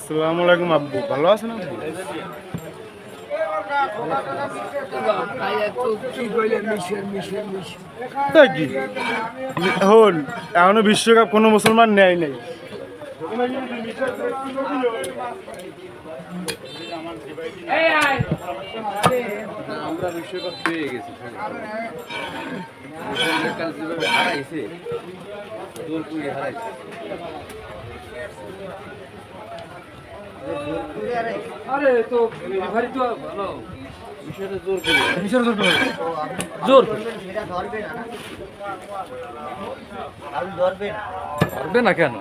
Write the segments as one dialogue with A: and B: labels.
A: আসসালামু আলাইকুম আব্বু, ভালো আছেন আব্বু? তাই কি হল, এখনো বিশ্বকাপ কোনো মুসলমান নেয় নাই।
B: আমরা বিশ্বকাপ পেয়ে গেছি, যেভাবে হারাইছে, জোর করে হারাইছে।
C: আরে তো রেফারি তো ভালো
B: বিষয়টা জোর করে
C: জোর ধরবে না কেন?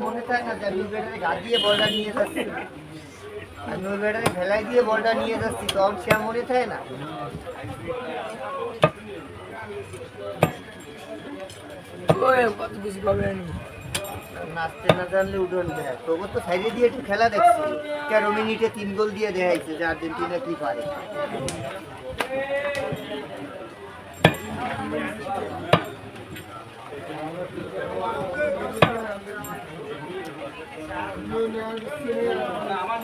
D: মনে থাকে না যে গা দিয়ে বলটা নিয়ে যাচ্ছি, আমি ওই ব্যাটারে ফেলাই দিয়ে বলটা নিয়ে যাচ্ছি, তখন সে মনে থাকে না। নাচতে না জানলে উঠোন দেয়, তবু তো সাইডে দিয়ে একটু খেলা দেখছি। 13 মিনিটে 3 গোল দিয়ে দেখাইছে যে আর্জেন্টিনা কি পারে। আমার